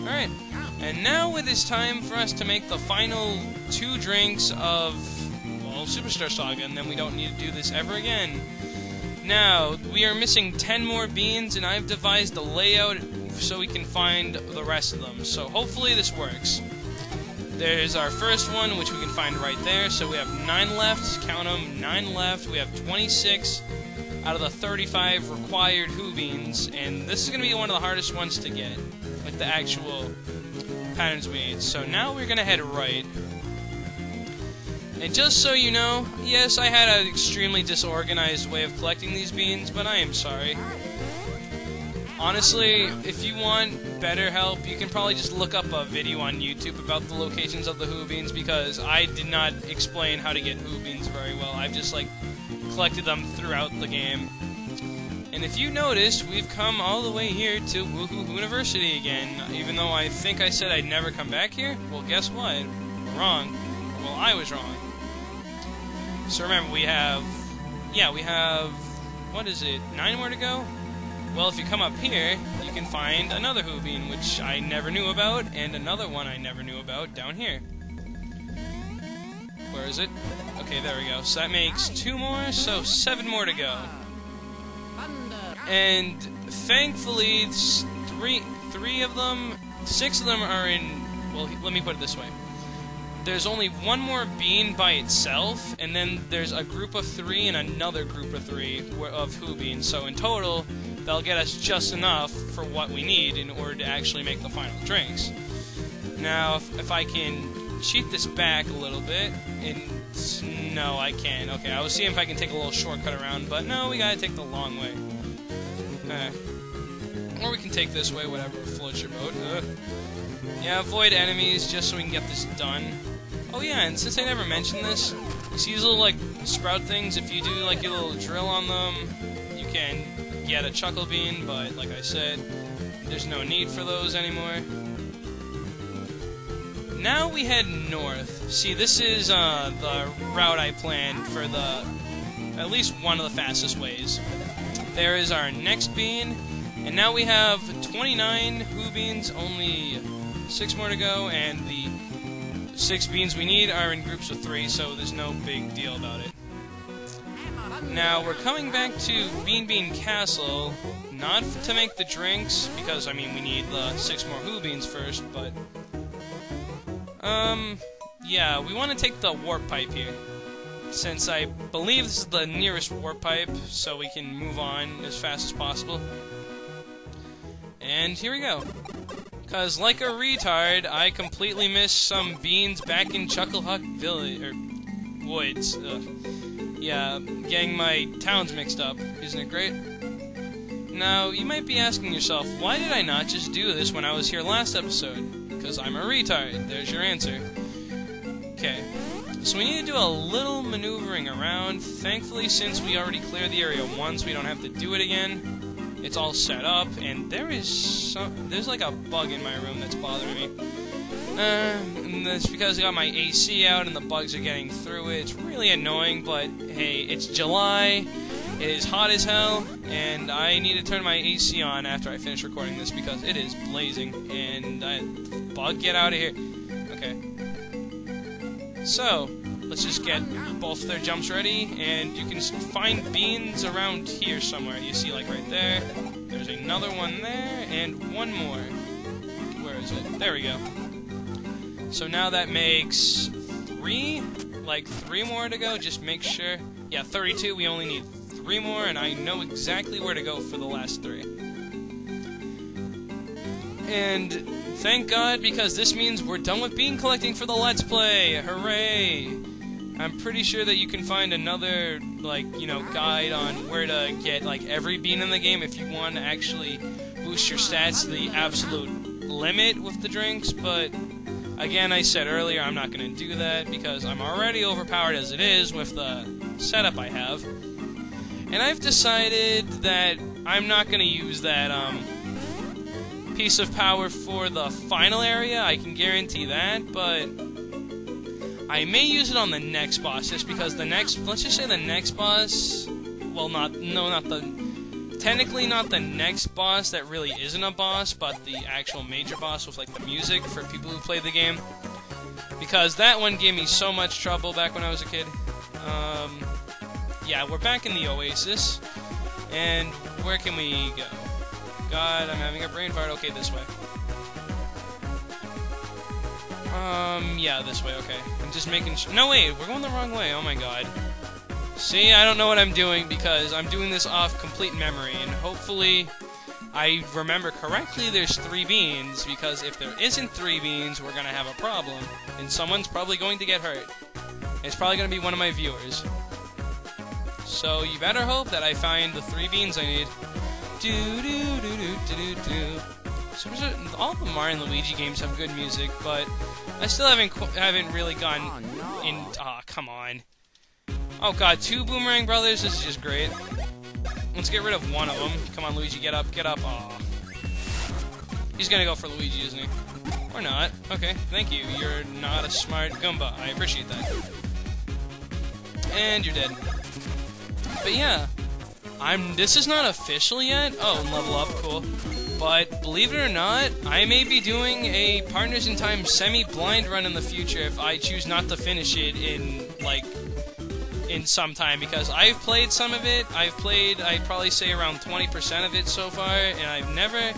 Alright, and now it is time for us to make the final 2 drinks of, well, Superstar Saga, and then we don't need to do this ever again. Now, we are missing 10 more beans, and I've devised a layout so we can find the rest of them. So hopefully this works. There's our first one, which we can find right there. So we have 9 left. Count them, 9 left. We have 26 out of the 35 required Who beans, and this is going to be one of the hardest ones to get, like the actual patterns we need. So now we're going to head right. And just so you know, yes, I had an extremely disorganized way of collecting these beans, but I am sorry. Honestly, if you want better help, you can probably just look up a video on YouTube about the locations of the Who beans, because I did not explain how to get Who beans very well. I've just, like, collected them throughout the game. And if you noticed, we've come all the way here to Woohoo University again, even though I think I said I'd never come back here. Well, guess what? Wrong. Well, I was wrong. So remember, we have, what is it, 9 more to go? Well, if you come up here, you can find another Who bean, which I never knew about, and another one I never knew about down here. Where is it? Okay, there we go. So that makes 2 more, so 7 more to go. And thankfully, 3 of them, 6 of them are in, well, let me put it this way. There's only 1 more bean by itself, and then there's a group of 3 and another group of 3 of Who beans. So in total, that'll get us just enough for what we need in order to actually make the final drinks. Now, if I can cheat this back a little bit, and no, I can't. Okay, I was seeing if I can take a little shortcut around, but no, we gotta take the long way. Or we can take this way, whatever floats your boat. Yeah, avoid enemies just so we can get this done. Oh yeah, and since I never mentioned this, you see these little, like, sprout things? If you do, like, your little drill on them, you can get a chuckle bean, but like I said, there's no need for those anymore. Now we head north. See, this is the route I planned for at least one of the fastest ways. There is our next bean, and now we have 29 Who beans, only 6 more to go, and the 6 beans we need are in groups of 3, so there's no big deal about it. Now, we're coming back to Bean Castle, not to make the drinks, because, I mean, we need the 6 more Who beans first, but yeah, we want to take the warp pipe here, since I believe this is the nearest warp pipe, so we can move on as fast as possible. And here we go. Because, like a retard, I completely missed some beans back in Chucklehuck Village, or Woods. Yeah, getting my towns mixed up. Isn't it great? Now, you might be asking yourself, why did I not just do this when I was here last episode? Because I'm a retard. There's your answer. Okay. So we need to do a little maneuvering around. Thankfully, since we already cleared the area once, we don't have to do it again. It's all set up, and there's like a bug in my room that's bothering me. And that's because I got my AC out and the bugs are getting through it. It's really annoying, but hey, it's July, it is hot as hell, and I need to turn my AC on after I finish recording this because it is blazing, and bug, get out of here. Okay. So, let's just get both their jumps ready, and you can find beans around here somewhere. You see, like, right there. There's another one there, and one more. Where is it? There we go. So now that makes 3? Like, 3 more to go, just make sure. Yeah, 32, we only need 3 more, and I know exactly where to go for the last 3. And thank God, because this means we're done with bean collecting for the Let's Play! Hooray! I'm pretty sure that you can find another, like, you know, guide on where to get, like, every bean in the game if you want to actually boost your stats to the absolute limit with the drinks, but again, I said earlier, I'm not going to do that because I'm already overpowered as it is with the setup I have. And I've decided that I'm not going to use that, piece of power for the final area, I can guarantee that, but I may use it on the next boss, just because the next, let's just say the next boss, well, not the technically not the next boss that really isn't a boss, but the actual major boss with, like, the music for people who play the game. Because that one gave me so much trouble back when I was a kid. Yeah, we're back in the Oasis. And where can we go? God, I'm having a brain fart. Okay, this way. Yeah, this way, okay. I'm just making sure. No, wait, we're going the wrong way. Oh my god. See, I don't know what I'm doing because I'm doing this off complete memory, and hopefully I remember correctly there's 3 beans, because if there isn't 3 beans, we're gonna have a problem, and someone's probably going to get hurt. It's probably gonna be one of my viewers. So you better hope that I find the 3 beans I need. So all the Mario and Luigi games have good music, but I still haven't really gone in. Ah, come on. Oh god, 2 Boomerang Brothers. This is just great. Let's get rid of one of them. Come on, Luigi, get up, get up. Aw. He's gonna go for Luigi, isn't he? Or not. Okay, thank you. You're not a smart Goomba. I appreciate that. And you're dead. But yeah, this is not official yet. Oh, level up, cool. But believe it or not, I may be doing a Partners in Time semi-blind run in the future if I choose not to finish it in, like, in some time, because I've played some of it. I'd probably say around 20% of it so far, and I've never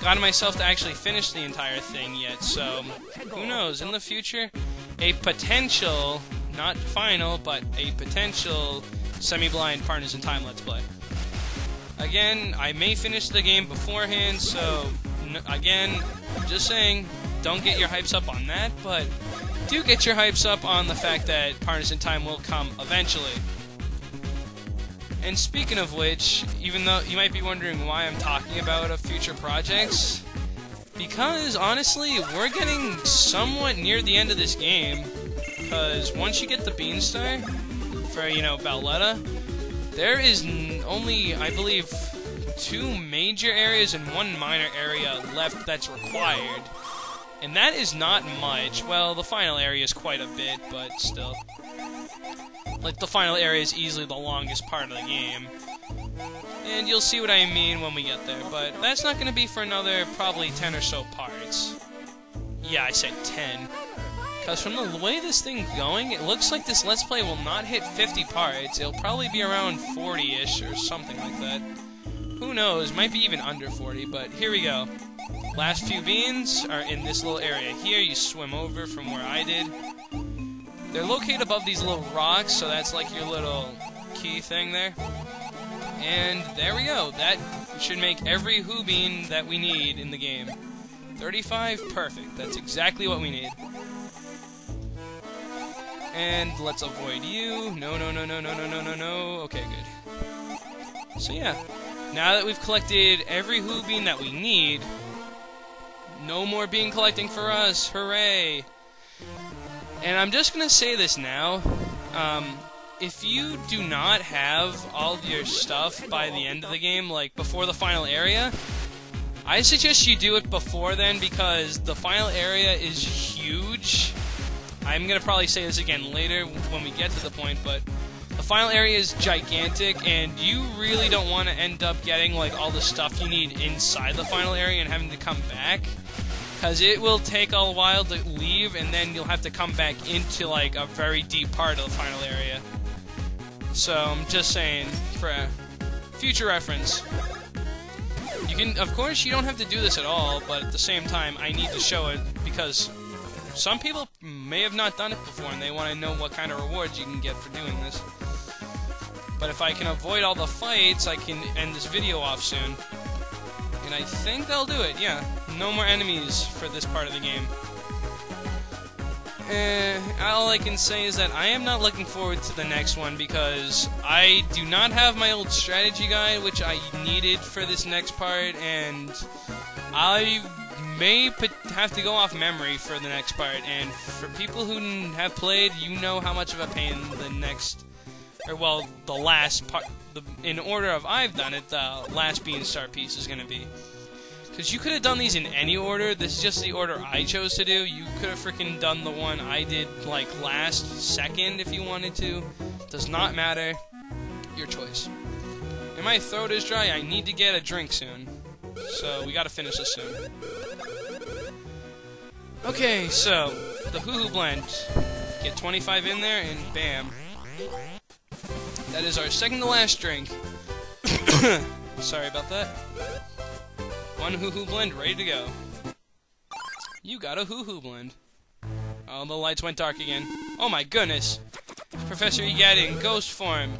gotten myself to actually finish the entire thing yet, so who knows, in the future, a potential, not final, but a potential semi-blind Partners in Time Let's Play. Again, I may finish the game beforehand, so, again, just saying, don't get your hypes up on that, but do get your hypes up on the fact that Partners in Time will come eventually. And speaking of which, even though you might be wondering why I'm talking about future projects, because honestly, we're getting somewhat near the end of this game, because once you get the Beanstar for, you know, Bowletta, there is only, I believe, 2 major areas and 1 minor area left that's required. And that is not much. Well, the final area is quite a bit, but still. Like, the final area is easily the longest part of the game. And you'll see what I mean when we get there, but that's not going to be for another probably 10 or so parts. Yeah, I said 10. Because from the way this thing's going, it looks like this Let's Play will not hit 50 parts. It'll probably be around 40-ish or something like that. Who knows, might be even under 40, but here we go. Last few beans are in this little area here. You swim over from where I did. They're located above these little rocks, so that's like your little key thing there. And there we go. That should make every Who Bean that we need in the game. 35, perfect. That's exactly what we need. And let's avoid you. No, no, no, no, no, no, no, no, no. Okay, good. So yeah, now that we've collected every Who Bean that we need, no more bean collecting for us. Hooray! And I'm just gonna say this now. If you do not have all your stuff by the end of the game, like before the final area, I suggest you do it before then, because the final area is huge. I'm gonna probably say this again later when we get to the point, but the final area is gigantic, and you really don't want to end up getting like all the stuff you need inside the final area and having to come back, because it will take a while to leave, and then you'll have to come back into like a very deep part of the final area. So I'm just saying, for future reference. You can, of course, you don't have to do this at all, but at the same time, I need to show it because some people may have not done it before, and they want to know what kind of rewards you can get for doing this. But if I can avoid all the fights, I can end this video off soon. And I think they'll do it, yeah. No more enemies for this part of the game. All I can say is that I am not looking forward to the next one, because I do not have my old strategy guide, which I needed for this next part, and I may have to go off memory for the next part, and for people who have played, you know how much of a pain the next, or well, the last part, in order of I've done it, the last Beanstar piece is going to be. Because you could have done these in any order, this is just the order I chose to do. You could have freaking done the one I did, like, last second if you wanted to. Does not matter. Your choice. and my throat is dry. I need to get a drink soon. So we gotta finish this soon. Okay, so the Hoo-Hoo blend. Get 25 in there, and bam. That is our second to last drink. Sorry about that. One Hoo-Hoo blend ready to go. You got a Hoo-Hoo blend. Oh, the lights went dark again. Oh my goodness! Professor Egad in ghost form.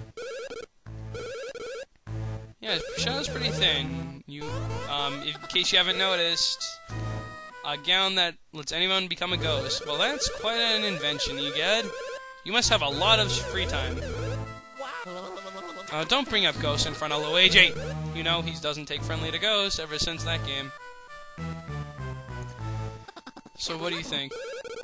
Yeah, his shadow's pretty thin. In case you haven't noticed, a gown that lets anyone become a ghost. Well, that's quite an invention, Egad. You must have a lot of free time. Don't bring up ghosts in front of Luigi. You know, he doesn't take friendly to ghosts ever since that game. So what do you think?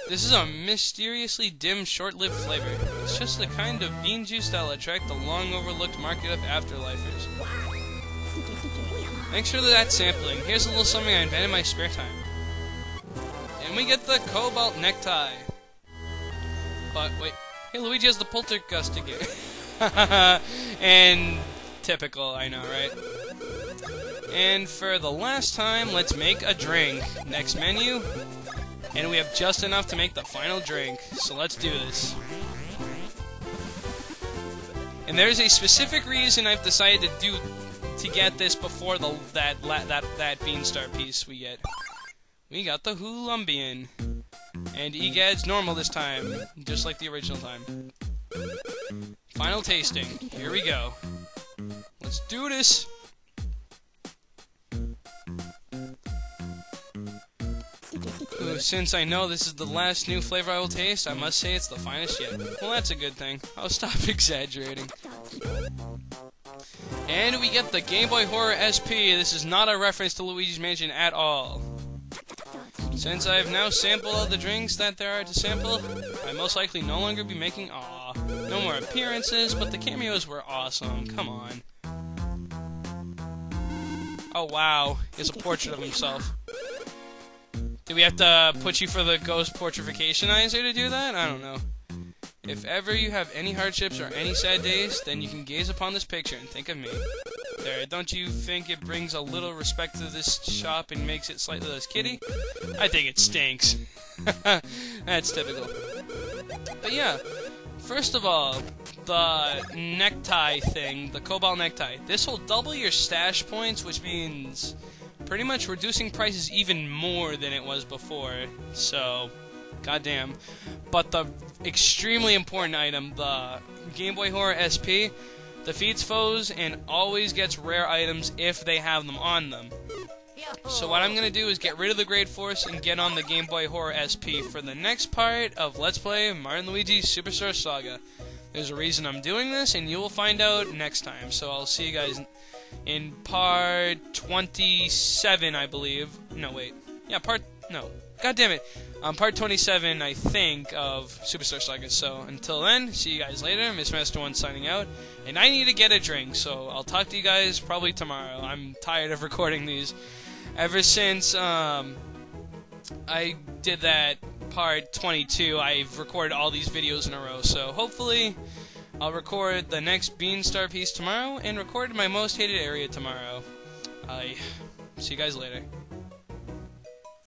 This is a mysteriously dim, short-lived flavor. It's just the kind of bean juice that'll attract the long-overlooked market of afterlifers. Thanks for that sampling. Here's a little something I invented in my spare time. And we get the cobalt necktie. But, wait. Hey, Luigi has the poltergust again. And typical, I know, right? And for the last time, let's make a drink. Next menu. And we have just enough to make the final drink. So let's do this. And there's a specific reason I've decided to get this before that Beanstar piece we get. We got the Hulumbian. And Egad's normal this time, just like the original time. Final tasting. Here we go. Let's do this! Ooh, since I know this is the last new flavor I will taste, I must say it's the finest yet. Well, that's a good thing. I'll stop exaggerating. And we get the Game Boy Horror SP. This is not a reference to Luigi's Mansion at all. Since I have now sampled all the drinks that there are to sample, I most likely no longer be making no more appearances, but the cameos were awesome. Come on. Oh wow, he has a portrait of himself. Do we have to put you for the ghost portrificationizer to do that? I don't know. If ever you have any hardships or any sad days, then you can gaze upon this picture and think of me. There, don't you think it brings a little respect to this shop and makes it slightly less kiddie? I think it stinks. That's typical. But yeah, first of all, the necktie thing, the cobalt necktie. This will double your stash points, which means pretty much reducing prices even more than it was before. So, goddamn. But the extremely important item, the Game Boy Horror SP, defeats foes and always gets rare items if they have them on them. So what I'm going to do is get rid of the Great Force and get on the Game Boy Horror SP for the next part of Let's Play Mario & Luigi's Superstar Saga. There's a reason I'm doing this, and you will find out next time. So I'll see you guys in part 27, I believe. No, wait. Yeah, God damn it. Part 27, I think, of Superstar Saga. So until then, see you guys later. Miss Master 1 signing out. And I need to get a drink, so I'll talk to you guys probably tomorrow. I'm tired of recording these. Ever since I did that part 22, I've recorded all these videos in a row. So hopefully I'll record the next Beanstar piece tomorrow and record my most hated area tomorrow. See you guys later.